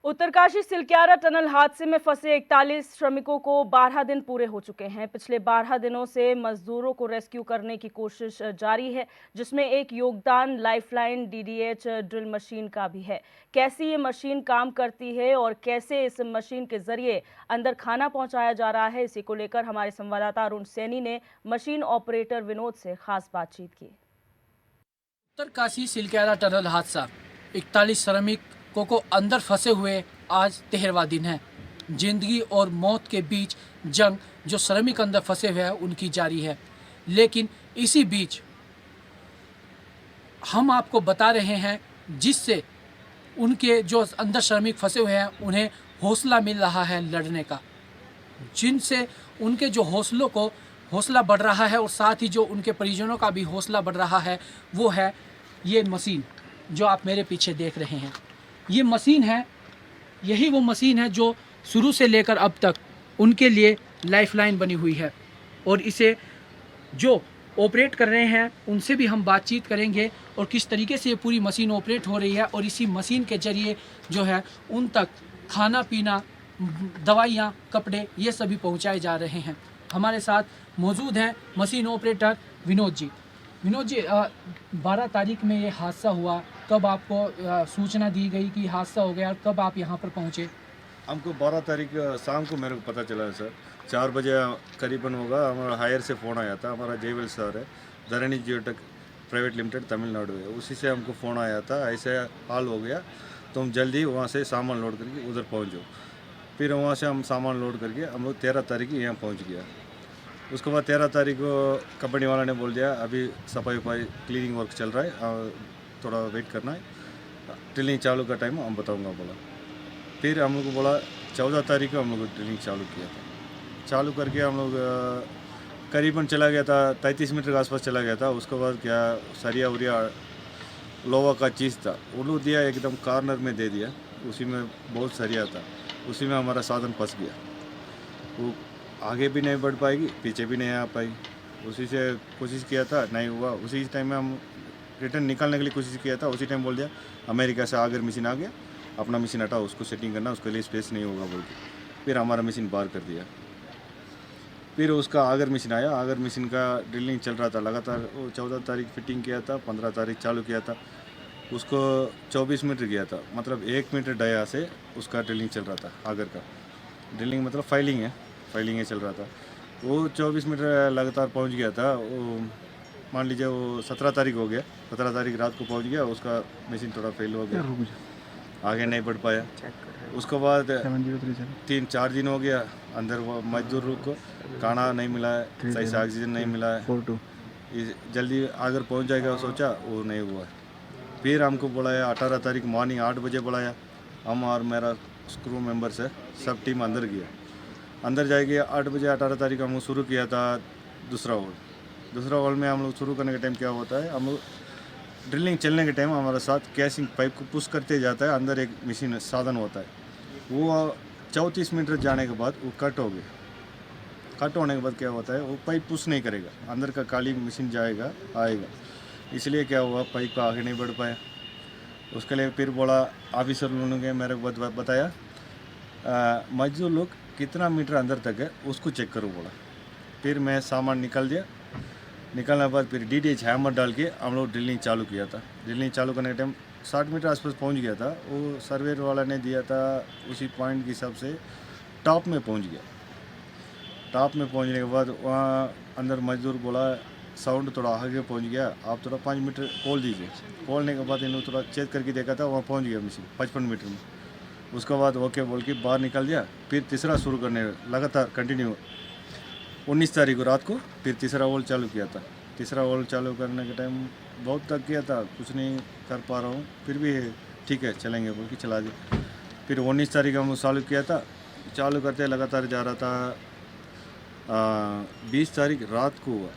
Uttarkashi Silkyara tunnel हादसे में फंसे 41 श्रमिकों को 12 दिन पूरे हो चुके हैं। पिछले 12 दिनों से मजदूरों को रेस्क्यू करने की कोशिश जारी है, जिसमें एक योगदान लाइफलाइन डीडीएच ड्रिल मशीन का भी है। कैसी ये मशीन काम करती है और कैसे इस मशीन के जरिए अंदर खाना पहुंचाया जा रहा है, इसी को लेकर हमारे संवाददाता अरुण सैनी ने मशीन ऑपरेटर विनोद से खास बातचीत की। उत्तरकाशी सिलक्यारा टनल हादसा 41 श्रमिकों को अंदर फंसे हुए आज 13वां दिन है। जिंदगी और मौत के बीच जंग जो श्रमिक अंदर फंसे हुए हैं उनकी जारी है। लेकिन इसी बीच हम आपको बता रहे हैं जिससे उनके जो अंदर श्रमिक फंसे हुए हैं उन्हें हौसला मिल रहा है लड़ने का, जिनसे उनके जो हौसला बढ़ रहा है और साथ ही जो उनके परिजनों का भी हौसला बढ़ रहा है वो है ये मशीन जो आप मेरे पीछे देख रहे हैं। ये मशीन है, यही वो मशीन है जो शुरू से लेकर अब तक उनके लिए लाइफलाइन बनी हुई है। और इसे जो ऑपरेट कर रहे हैं उनसे भी हम बातचीत करेंगे और किस तरीके से ये पूरी मशीन ऑपरेट हो रही है और इसी मशीन के जरिए जो है उन तक खाना पीना, दवाइयाँ, कपड़े ये सभी पहुंचाए जा रहे हैं। हमारे साथ मौजूद हैं मशीन ऑपरेटर विनोद जी। विनोद जी, 12 तारीख में ये हादसा हुआ, कब आपको सूचना दी गई कि हादसा हो गया और कब आप यहाँ पर पहुँचे? हमको 12 तारीख शाम को मेरे को पता चला है सर। 4 बजे करीबन होगा, हमारा हायर से फ़ोन आया था। हमारा जयवेल सर है, धरणी जियोटेक प्राइवेट लिमिटेड तमिलनाडु है, उसी से हमको फ़ोन आया था ऐसे हाल हो गया, तुम जल्दी वहाँ से सामान लोड करके उधर पहुँच जाओ। फिर वहाँ से हम सामान लोड करके हम लोग 13 तारीख यहाँ पहुँच गया। उसके बाद 13 तारीख को कंपनी वाला ने बोल दिया अभी सफाई वफाई क्लीनिंग वर्क चल रहा है, थोड़ा वेट करना है, ड्रिलिंग चालू का टाइम हम बताऊँगा बोला। फिर हम लोग को बोला 14 तारीख को हम लोग ड्रिलिंग चालू किया था। चालू करके हम लोग करीबन चला गया था 33 मीटर के आसपास चला गया था। उसके बाद क्या सरिया उरिया लोहा का चीज़ था वो लोग दिया, एकदम कार्नर में दे दिया, उसी में बहुत सरिया था, उसी में हमारा साधन फंस गया। वो आगे भी नहीं बढ़ पाएगी, पीछे भी नहीं आ पाएगी। उसी से कोशिश किया था, नहीं हुआ। उसी टाइम में हम रिटर्न निकालने के लिए कोशिश किया था, उसी टाइम बोल दिया अमेरिका से आगर मशीन आ गया, अपना मशीन हटाओ, उसको सेटिंग करना, उसके लिए स्पेस नहीं होगा बोल के फिर हमारा मशीन बाहर कर दिया। फिर उसका आगर मशीन आया, आगर मशीन का ड्रिलिंग चल रहा था लगातार। वो 14 तारीख फिटिंग किया था, 15 तारीख चालू किया था, उसको 24 मीटर गया था, मतलब 1 मीटर डाया से उसका ड्रिलिंग चल रहा था। आगर का ड्रिलिंग मतलब फाइलिंग है चल रहा था। वो 24 मीटर लगातार पहुंच गया था। वो मान लीजिए वो 17 तारीख हो गया, 17 तारीख रात को पहुंच गया, उसका मशीन थोड़ा फेल हो गया, आगे नहीं बढ़ पाया। उसके बाद 3-4 दिन हो गया, अंदर वो मजदूर को खाना नहीं मिला है, सही से ऑक्सीजन नहीं मिला है, जल्दी आगर पहुंच जाएगा सोचा, वो नहीं हुआ। फिर हमको बुलाया 18 तारीख मॉर्निंग 8 बजे बुलाया। हम और मेरा क्रू मेंबर्स है सब टीम अंदर गया। अंदर जाएगी 8 बजे 18 तारीख हम लोग शुरू किया था दूसरा हॉल में। हम लोग शुरू करने के टाइम क्या होता है, हम लोग ड्रिलिंग चलने के टाइम हमारे साथ कैसिंग पाइप को पुश करते जाता है, अंदर एक मशीन साधन होता है, वो 34 मीटर जाने के बाद वो कट हो गया। कट होने के बाद क्या होता है, वो पाइप पुश नहीं करेगा, अंदर का काली मशीन जाएगा आएगा, इसलिए क्या हुआ पाइप का आगे नहीं बढ़ पाया। उसके लिए फिर बोला ऑफिसर लोगों ने मेरे को बताया मजदूर लोग कितना मीटर अंदर तक है उसको चेक करो बोला। फिर मैं सामान निकाल दिया, निकालने के बाद फिर डीडीएच हैमर डाल के हम लोग ड्रिलिंग चालू किया था। ड्रिलिंग चालू करने के टाइम 60 मीटर आसपास पहुंच गया था, वो सर्वेयर वाला ने दिया था उसी पॉइंट के हिसाब से टॉप में पहुंच गया। टॉप में पहुंचने के बाद वहाँ अंदर मजदूर बोला साउंड थोड़ा आगे पहुंच गया, आप थोड़ा 5 मीटर खोल दीजिए। खोलने के बाद इन्होंने थोड़ा चेक करके देखा था, वहाँ पहुँच गया मशीन 55 मीटर में। उसके बाद ओके बोल के बाहर निकल दिया। फिर तीसरा शुरू करने लगातार कंटिन्यू 19 तारीख को रात को फिर तीसरा होल चालू किया था। तीसरा होल चालू करने के टाइम बहुत थक गया था, कुछ नहीं कर पा रहा हूँ, फिर भी ठीक है चलेंगे बोल के चला दिया। फिर 19 तारीख हम चालू किया था, चालू करते लगातार जा रहा था। 20 तारीख रात को हुआ,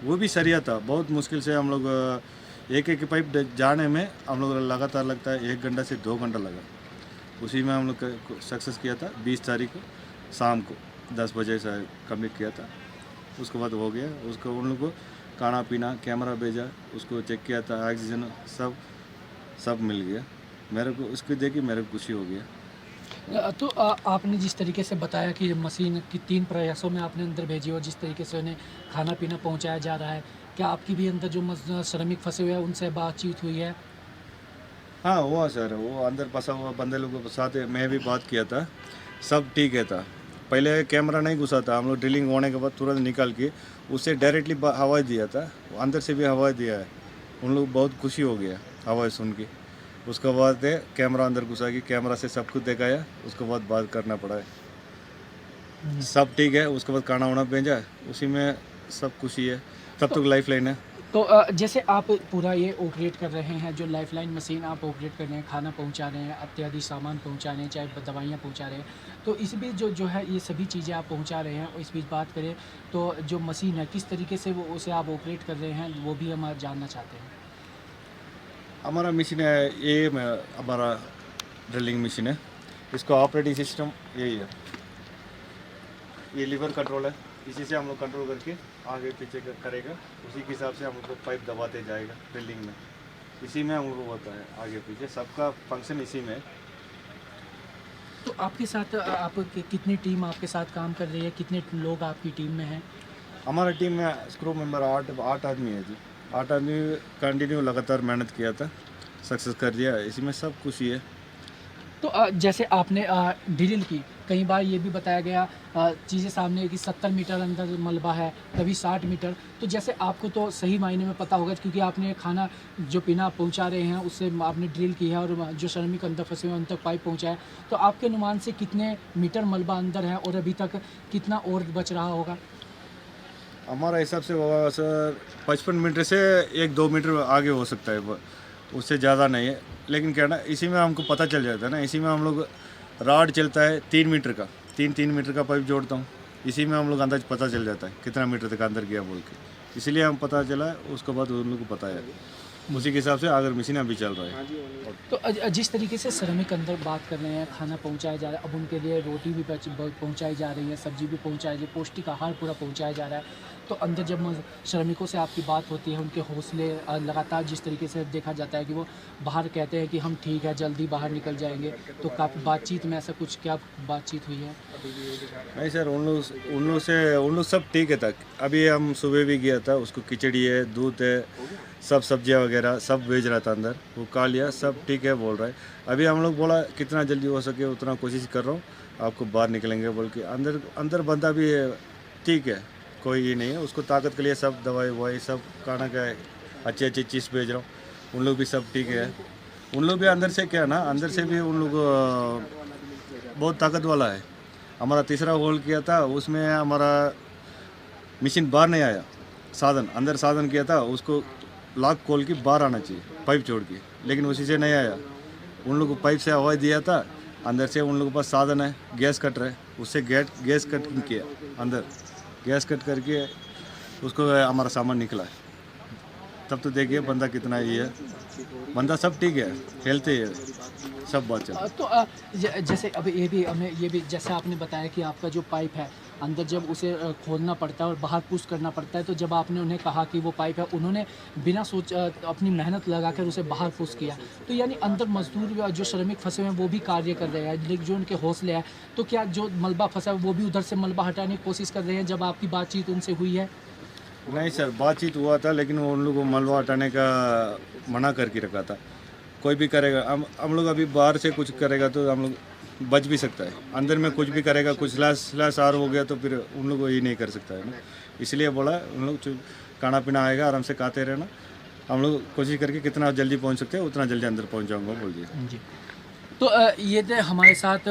वो भी सरिया था, बहुत मुश्किल से हम लोग एक पाइप जाने में हम लोग लगातार लगता है 1 घंटा से 2 घंटा लगा, उसी में हम लोग सक्सेस किया था। 20 तारीख को शाम को 10 बजे से कंप्लीट किया था। उसके बाद हो गया, उसको उन लोग को खाना पीना कैमरा भेजा, उसको चेक किया था, ऑक्सीजन सब मिल गया। मेरे को उसको देख के मेरे को खुशी हो गया। तो आपने जिस तरीके से बताया कि मशीन की 3 प्रयासों में आपने अंदर भेजी और जिस तरीके से उन्हें खाना पीना पहुंचाया जा रहा है, क्या आपकी भी अंदर जो श्रमिक फंसे हुए हैं उनसे बातचीत हुई है? हाँ हुआ सर, वो अंदर फंसा हुआ बंदे लोगों के साथ मैं भी बात किया था, सब ठीक है था। पहले कैमरा नहीं घुसा था, हम लोग ड्रिलिंग होने के बाद तुरंत निकाल के उससे डायरेक्टली हवा दिया था, अंदर से भी हवा दिया है। उन लोग बहुत खुशी हो गया हवा सुन के। उसके बाद कैमरा अंदर घुसा के कैमरा से सब कुछ दिखाया, उसके बाद बात करना पड़ा है। सब ठीक है, उसके बाद खाना वाना भेजा, उसी में सब खुशी है। तब तक लाइफ लाइन है। तो जैसे आप पूरा ये ऑपरेट कर रहे हैं, जो लाइफलाइन मशीन आप ऑपरेट कर रहे हैं, खाना पहुंचा रहे हैं, इत्यादि सामान पहुंचा रहे हैं, चाहे दवाइयाँ पहुंचा रहे हैं, तो इस बीच जो है ये सभी चीज़ें आप पहुंचा रहे हैं, और इस बीच बात करें तो जो मशीन है किस तरीके से वो उसे आप ऑपरेट कर रहे हैं, वो भी हम जानना चाहते हैं। हमारा मशीन है ये, हमारा ड्रिलिंग मशीन है, इसका ऑपरेटिंग सिस्टम यही है। ये लीवर कंट्रोल है, इसी से हम लोग कंट्रोल करके आगे पीछे करेगा, उसी के हिसाब से हम लोग को पाइप दबाते जाएगा ड्रिलिंग में। इसी में हम लोग होता है आगे पीछे, सबका फंक्शन इसी में। तो आपके साथ कितनी टीम आपके साथ काम कर रही है, कितने लोग आपकी टीम में हैं? हमारा टीम में स्क्रू मेंबर 8 आदमी है जी। 8 आदमी कंटिन्यू लगातार मेहनत किया था, सक्सेस कर दिया, इसी में सब खुशी है। तो जैसे आपने ड्रिल की, कई बार ये भी बताया गया चीज़ें सामने कि 70 मीटर अंदर मलबा है, कभी 60 मीटर। तो जैसे आपको तो सही मायने में पता होगा, क्योंकि आपने खाना जो पीना आप पहुंचा रहे हैं उससे आपने ड्रिल की है, और जो श्रमिक अंदर फंसे हुए उन तक पाइप पहुंचाया, तो आपके अनुमान से कितने मीटर मलबा अंदर है और अभी तक कितना और बच रहा होगा? हमारा हिसाब से होगा सर 55 मीटर से 1-2 मीटर आगे हो सकता है, उससे ज़्यादा नहीं है। लेकिन क्या ना, इसी में हमको पता चल जाता है ना, इसी में हम लोग रॉड चलता है 3 मीटर का, 3 मीटर का पाइप जोड़ता हूँ, इसी में हम लोग अंदाज पता चल जाता है कितना मीटर तक अंदर गया बोल के, इसीलिए हम पता चला, उसके बाद उन लोग को पता है, उसी के हिसाब से अगर मशीन अभी चल रहा है। तो जिस तरीके से श्रमिक अंदर बात कर रहे हैं, खाना पहुंचाया जा रहा है, अब उनके लिए रोटी भी पहुंचाई जा रही है, सब्जी भी पहुंचाई जा रही है, पौष्टिक आहार पूरा पहुंचाया जा रहा है। तो अंदर जब श्रमिकों से आपकी बात होती है, उनके हौसले लगातार जिस तरीके से देखा जाता है कि वो बाहर कहते हैं कि हम ठीक है, जल्दी बाहर निकल जाएंगे, तो काफ़ी बातचीत में ऐसा कुछ क्या बातचीत हुई है? नहीं सर, उन लोग सब ठीक है तक। अभी हम सुबह भी गया था, उसको खिचड़ी है, दूध है, सब सब्जियां वगैरह सब भेज रहा था अंदर, वो खा लिया, सब ठीक है बोल रहा है। अभी हम लोग बोला कितना जल्दी हो सके उतना कोशिश कर रहा हूँ, आपको बाहर निकलेंगे बोल के। अंदर बंदा भी ठीक है, कोई ये नहीं है, उसको ताकत के लिए सब दवाई ववाई सब खाना का अच्छी चीज़ भेज रहा हूँ। उन लोग भी सब ठीक है, उन लोग भी अंदर से क्या ना, अंदर से भी उन लोग बहुत ताकत वाला है। हमारा तीसरा होल किया था, उसमें हमारा मशीन बाहर नहीं आया, साधन अंदर साधन किया था, उसको लॉक खोल के बाहर आना चाहिए पाइप छोड़ के, लेकिन उसी से नहीं आया। उन लोग को पाइप से आवाज़ दिया था, अंदर से उन लोगों के पास साधन है, गैस कट रहा है, उससे गैस कट किया, अंदर गैस कट करके उसको हमारा सामान निकला है। तब तो देखिए बंदा कितना ही है, बंदा सब ठीक है, हेल्थी है, सब बात चल। तो जैसे अब ये भी जैसे आपने बताया कि आपका जो पाइप है अंदर जब उसे खोलना पड़ता है और बाहर पुश करना पड़ता है, तो जब आपने उन्हें कहा कि वो पाइप है, उन्होंने बिना सोच अपनी मेहनत लगाकर उसे बाहर पुश किया। तो यानी अंदर मजदूर जो श्रमिक फंसे हुए हैं वो भी कार्य कर रहे हैं, लेकिन जो उनके हौसले हैं, तो क्या जो मलबा फंसा है वो भी उधर से मलबा हटाने की कोशिश कर रहे हैं जब आपकी बातचीत उनसे हुई है? नहीं सर, बातचीत हुआ था, लेकिन उन लोगों को मलबा हटाने का मना करके रखा था। कोई भी करेगा, हम लोग अभी बाहर से कुछ करेगा तो हम लोग बच भी सकता है, अंदर में कुछ भी करेगा, कुछ स्लैश आर हो गया तो फिर उन लोग को ये नहीं कर सकता है ना। इसलिए बोला उन लोग खाना पीना आएगा, आराम से खाते रहना, हम लोग कोशिश करके कितना जल्दी पहुंच सकते हैं उतना जल्दी अंदर पहुंच जाऊंगा बोल दिया जी। तो ये थे हमारे साथ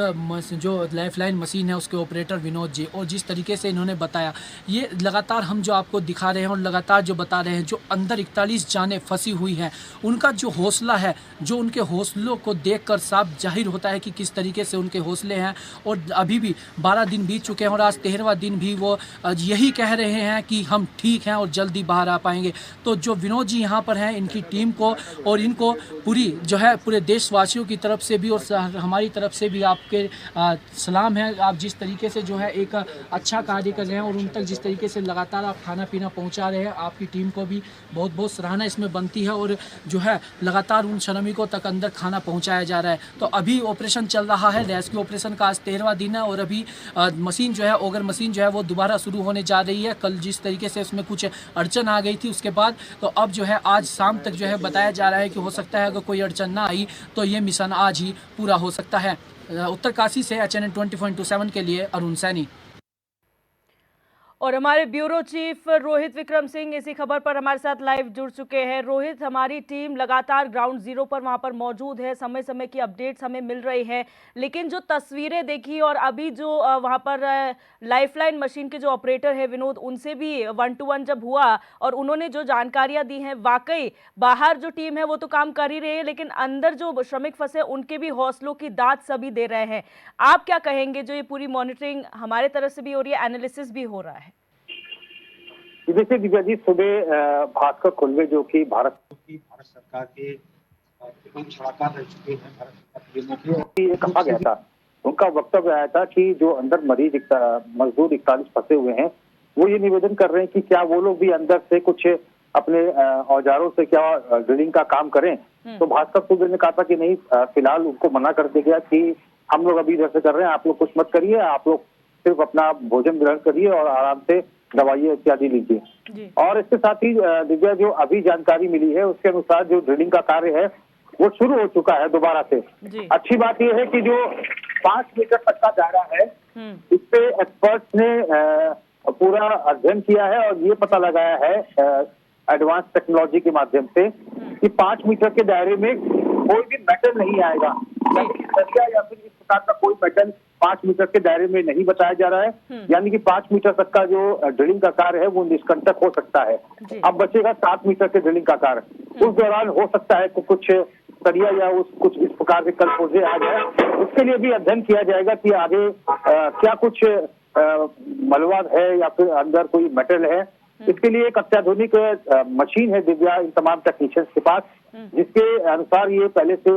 जो लाइफलाइन मशीन है उसके ऑपरेटर विनोद जी, और जिस तरीके से इन्होंने बताया, ये लगातार हम जो आपको दिखा रहे हैं और लगातार जो बता रहे हैं, जो अंदर 41 जानें फंसी हुई हैं, उनका जो हौसला है, जो उनके हौसलों को देखकर साफ जाहिर होता है कि किस तरीके से उनके हौसले हैं। और अभी भी 12 दिन बीत चुके हैं और आज 13वां दिन भी वो यही कह रहे हैं कि हम ठीक हैं और जल्दी बाहर आ पाएंगे। तो जो विनोद जी यहाँ पर हैं, इनकी टीम को और इनको पूरी जो है पूरे देशवासियों की तरफ से भी और हमारी तरफ से भी आपके सलाम है। आप जिस तरीके से जो है एक अच्छा कार्य कर रहे हैं और उन तक जिस तरीके से लगातार आप खाना पीना पहुंचा रहे हैं, आपकी टीम को भी बहुत बहुत सराहना इसमें बनती है। और जो है लगातार उन श्रमिकों तक अंदर खाना पहुंचाया जा रहा है। तो अभी ऑपरेशन चल रहा है, रेस्क्यू ऑपरेशन का आज 13वां दिन है और अभी मशीन जो है, ऑगर मशीन जो है वो दोबारा शुरू होने जा रही है। कल जिस तरीके से उसमें कुछ अड़चन आ गई थी उसके बाद, तो अब जो है आज शाम तक जो है बताया जा रहा है कि हो सकता है अगर कोई अड़चन ना आई तो ये मिशन आज ही पूरा हो सकता है। उत्तरकाशी से HNN 24/7 के लिए अरुण सैनी। और हमारे ब्यूरो चीफ रोहित विक्रम सिंह इसी खबर पर हमारे साथ लाइव जुड़ चुके हैं। रोहित, हमारी टीम लगातार ग्राउंड जीरो पर वहां पर मौजूद है, समय समय की अपडेट्स हमें मिल रही है, लेकिन जो तस्वीरें देखी और अभी जो वहां पर लाइफलाइन मशीन के जो ऑपरेटर है विनोद, उनसे भी 1-to-1 जब हुआ और उन्होंने जो जानकारियां दी हैं, वाकई बाहर जो टीम है वो तो काम कर ही रही है, लेकिन अंदर जो श्रमिक फंसे उनके भी हौसलों की दाद सभी दे रहे हैं। आप क्या कहेंगे, जो ये पूरी मॉनिटरिंग हमारे तरफ से भी हो रही है, एनालिसिस भी हो रहा है? देखिए दिव्या जी, सुबह भास्कर खुलवे जो कि भारत सरकार के सलाहकार रह चुके हैं, भारत सरकार के ये कहा गया था, उनका वक्तव्य आया था कि जो अंदर मजदूर 41 फंसे हुए हैं, वो ये निवेदन कर रहे हैं कि क्या वो लोग भी अंदर से कुछ अपने औजारों से क्या ड्रिलिंग का काम करें। तो भास्कर खुलवे ने कहा था कि नहीं, फिलहाल उनको मना कर दिया गया कि हम लोग अभी इधर से कर रहे हैं, आप लोग कुछ मत करिए, आप लोग सिर्फ अपना भोजन ग्रहण करिए और आराम से दवाइयाँ इत्यादि लीजिए। और इसके साथ ही दिव्या, जो अभी जानकारी मिली है उसके अनुसार जो ड्रिलिंग का कार्य है वो शुरू हो चुका है दोबारा से। अच्छी बात यह है कि जो 5 मीटर तक का दायरा है, इस पे एक्सपर्ट्स ने पूरा अध्ययन किया है और ये पता लगाया है एडवांस टेक्नोलॉजी के माध्यम से कि 5 मीटर के दायरे में कोई भी मेटल नहीं आएगा, या फिर इस प्रकार का कोई मेटल 5 मीटर के दायरे में नहीं बताया जा रहा है। यानी कि 5 मीटर तक का जो ड्रिलिंग का कार्य है वो निष्कंटक हो सकता है। अब बचेगा 7 मीटर के ड्रिलिंग का कार्य। उस दौरान हो सकता है कि कुछ सरिया या कुछ इस प्रकार के कल पुर्जे आ जाए, उसके लिए भी अध्ययन किया जाएगा कि आगे क्या कुछ मलबा है या फिर अंदर कोई मेटल है। इसके लिए एक अत्याधुनिक मशीन है दिव्या इन तमाम टेक्नीशियंस के पास, जिसके अनुसार ये पहले से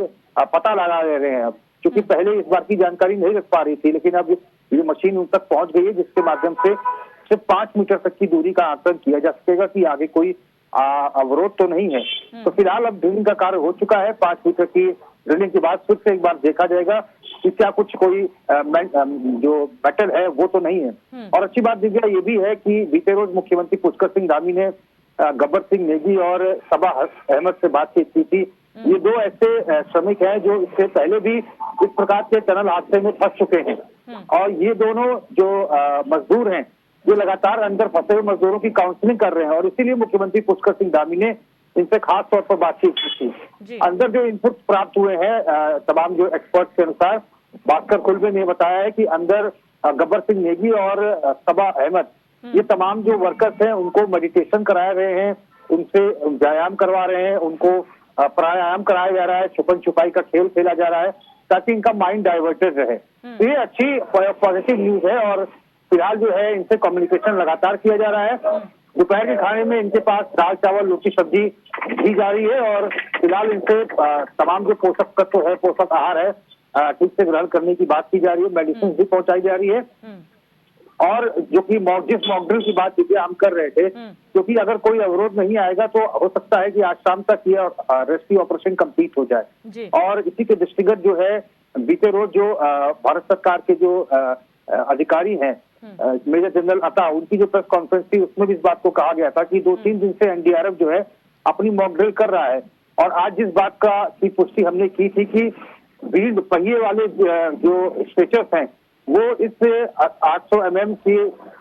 पता लगा रहे हैं। क्योंकि पहले इस बार की जानकारी नहीं रख पा रही थी, लेकिन अब ये मशीन उन तक पहुंच गई है, जिसके माध्यम से सिर्फ 5 मीटर तक की दूरी का आकलन किया जा सकेगा कि आगे कोई अवरोध तो नहीं है। तो फिलहाल अब ड्रिलिंग का कार्य हो चुका है। 5 मीटर की ड्रिलिंग के बाद फिर से एक बार देखा जाएगा कि क्या कुछ कोई जो मेटल है वो तो नहीं है। और अच्छी बात दिव्या ये भी है कि बीते रोज मुख्यमंत्री पुष्कर सिंह धामी ने गब्बर सिंह नेगी और सबा अहमद से बातचीत की थी। ये दो ऐसे श्रमिक हैं जो इससे पहले भी इस प्रकार के टनल हादसे में फंस चुके हैं और ये दोनों जो मजदूर हैं जो लगातार अंदर फंसे हुए मजदूरों की काउंसलिंग कर रहे हैं और इसीलिए मुख्यमंत्री पुष्कर सिंह धामी ने इनसे खास तौर पर बातचीत की थी। अंदर जो इनपुट प्राप्त हुए हैं तमाम जो एक्सपर्ट्स के अनुसार, भास्कर खुलवे ने बताया है कि अंदर गब्बर सिंह नेगी और सबा अहमद, ये तमाम जो वर्कर्स हैं उनको मेडिटेशन करा रहे हैं, उनसे व्यायाम करवा रहे हैं, उनको प्राणायाम कराया जा रहा है, छुपन छुपाई का खेल खेला जा रहा है ताकि इनका माइंड डाइवर्टेड रहे। तो ये अच्छी पॉजिटिव न्यूज है और फिलहाल जो है इनसे कम्युनिकेशन लगातार किया जा रहा है। दोपहर के खाने में इनके पास दाल चावल रोटी सब्जी दी जा रही है और फिलहाल इनसे तमाम जो पोषक तत्व है, पोषक आहार है, ठीक से ग्रहण करने की बात की जा रही है, मेडिसिन भी पहुंचाई जा रही है। और जो कि जिस मॉकड्रिल की बात हम कर रहे थे, क्योंकि अगर कोई अवरोध नहीं आएगा तो हो सकता है कि आज शाम तक ये रेस्क्यू ऑपरेशन कंप्लीट हो जाए। और इसी के दृष्टिगत जो है बीते रोज जो भारत सरकार के जो अधिकारी हैं, मेजर जनरल अता, उनकी जो प्रेस कॉन्फ्रेंस थी उसमें भी इस बात को कहा गया था कि 2-3 दिन से एनडीआरएफ जो है अपनी मॉकड्रिल कर रहा है। और आज जिस बात की पुष्टि हमने की थी कि व्हील्ड पहिए वाले जो स्ट्रेचर्स हैं वो इस 800 mm की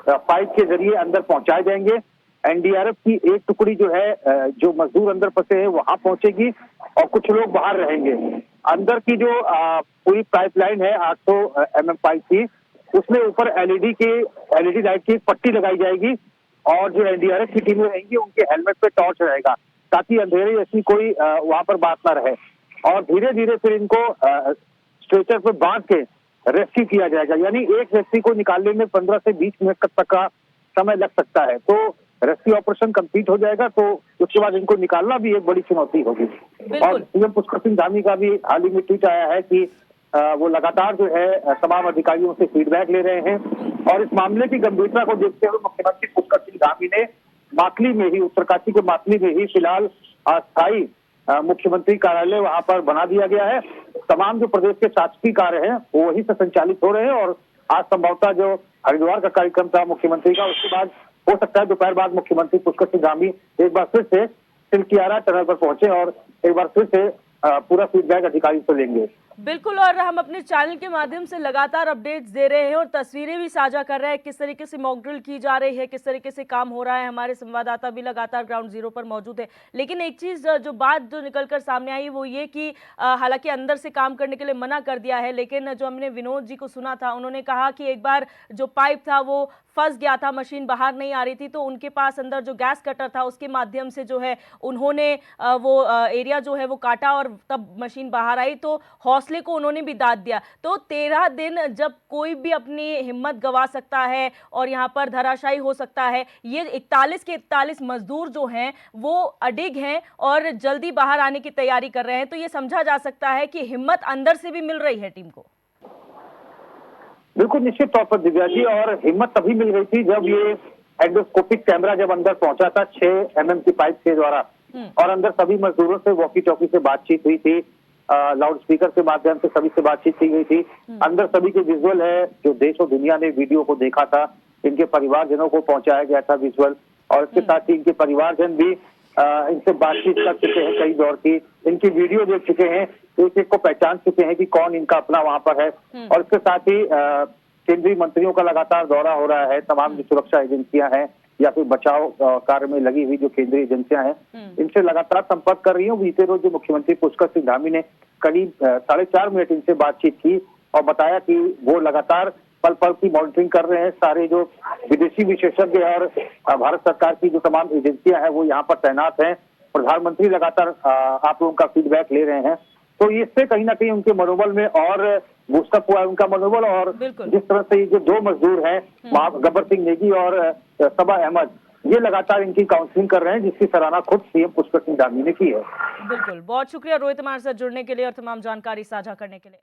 पाइप के जरिए अंदर पहुंचाए जाएंगे। एनडीआरएफ की एक टुकड़ी जो है जो मजदूर अंदर फंसे हैं वहां पहुंचेगी और कुछ लोग बाहर रहेंगे। अंदर की जो पूरी पाइपलाइन है 800 mm पाइप की, उसमें ऊपर एलईडी लाइट की पट्टी लगाई जाएगी और जो एनडीआरएफ की टीमें रहेंगी उनके हेलमेट पे टॉर्च रहेगा ताकि अंधेरे जैसी कोई वहां पर बात ना रहे। और धीरे धीरे फिर इनको स्ट्रेचर पे बांध के रेस्क्यू किया जाएगा। यानी एक व्यक्ति को निकालने में 15 से 20 मिनट तक का समय लग सकता है। तो रेस्क्यू ऑपरेशन कंप्लीट हो जाएगा तो उसके बाद इनको निकालना भी एक बड़ी चुनौती होगी। और सीएम पुष्कर सिंह धामी का भी हाल ही में ट्वीट आया है कि वो लगातार जो है तमाम अधिकारियों से फीडबैक ले रहे हैं और इस मामले की गंभीरता को देखते हुए मुख्यमंत्री पुष्कर सिंह धामी ने मातली में ही, उत्तरकाशी के मातली में ही फिलहाल अस्थायी मुख्यमंत्री कार्यालय वहां पर बना दिया गया है। तमाम जो प्रदेश के शासकीय कार्य हैं वो वहीं से संचालित हो रहे हैं और आज संभवतः जो हरिद्वार का कार्यक्रम था मुख्यमंत्री का, उसके बाद हो सकता है दोपहर बाद मुख्यमंत्री पुष्कर सिंह धामी एक बार फिर से तिलकियारा टनल पर पहुंचे और एक बार फिर से पूरा फीडबैक अधिकारी से लेंगे। बिल्कुल, और हम अपने चैनल के माध्यम से लगातार अपडेट्स दे रहे हैं और तस्वीरें भी साझा कर रहे हैं, किस तरीके से मॉक ड्रिल की जा रही है, किस तरीके से काम हो रहा है। हमारे संवाददाता भी लगातार ग्राउंड जीरो पर मौजूद है। लेकिन एक चीज़ जो बात जो निकलकर सामने आई वो ये कि हालांकि अंदर से काम करने के लिए मना कर दिया है, लेकिन जो हमने विनोद जी को सुना था उन्होंने कहा कि एक बार जो पाइप था वो फंस गया था, मशीन बाहर नहीं आ रही थी, तो उनके पास अंदर जो गैस कटर था उसके माध्यम से जो है उन्होंने वो एरिया जो है वो काटा और तब मशीन बाहर आई। तो हौसले को उन्होंने भी दाद दिया। तो 13 दिन जब कोई भी अपनी हिम्मत गंवा सकता है और यहाँ पर धराशायी हो सकता है, ये 41 के 41 मजदूर जो हैं वो अडिग हैं और जल्दी बाहर आने की तैयारी कर रहे हैं। तो ये समझा जा सकता है कि हिम्मत अंदर से भी मिल रही है टीम को। बिल्कुल, निश्चित तौर पर दिव्या जी, और हिम्मत तभी मिल रही थी जब ये एंडोस्कोपिक कैमरा जब अंदर पहुंचा था 6 mm की पाइप के द्वारा और अंदर सभी मजदूरों से वॉकी टॉकी से बातचीत हुई थी, लाउड स्पीकर के माध्यम से सभी से बातचीत की गई थी। अंदर सभी के विजुअल है जो देश और दुनिया ने वीडियो को देखा था, इनके परिवारजनों को पहुंचाया गया था विजुअल, और इसके साथ ही इनके परिवारजन भी इनसे बातचीत कर चुके हैं कई दौर की, इनकी वीडियो देख चुके हैं, एक एक को पहचान चुके हैं कि कौन इनका अपना वहां पर है। और इसके साथ ही केंद्रीय मंत्रियों का लगातार दौरा हो रहा है, तमाम जो सुरक्षा एजेंसियां हैं या फिर बचाव कार्य में लगी हुई जो केंद्रीय एजेंसियां हैं इनसे लगातार संपर्क कर रही हूँ। बीते रोज जो मुख्यमंत्री पुष्कर सिंह धामी ने करीब 4.5 मिनट इनसे बातचीत की और बताया कि वो लगातार पल पल की मॉनिटरिंग कर रहे हैं। सारे जो विदेशी विशेषज्ञ और भारत सरकार की जो तमाम एजेंसियां हैं वो यहाँ पर तैनात हैं। प्रधानमंत्री लगातार आप लोगों का फीडबैक ले रहे हैं, तो इससे कहीं ना कहीं उनके मनोबल में और बूस्टअप हुआ है उनका मनोबल। और जिस तरह से ये जो 2 मजदूर हैं गब्बर सिंह नेगी और सबा अहमद, ये लगातार इनकी काउंसलिंग कर रहे हैं, जिसकी सराहना खुद सीएम पुष्कर सिंह धामी ने की है। बिल्कुल, बहुत शुक्रिया रोहित हमारे साथ जुड़ने के लिए और तमाम जानकारी साझा करने के लिए।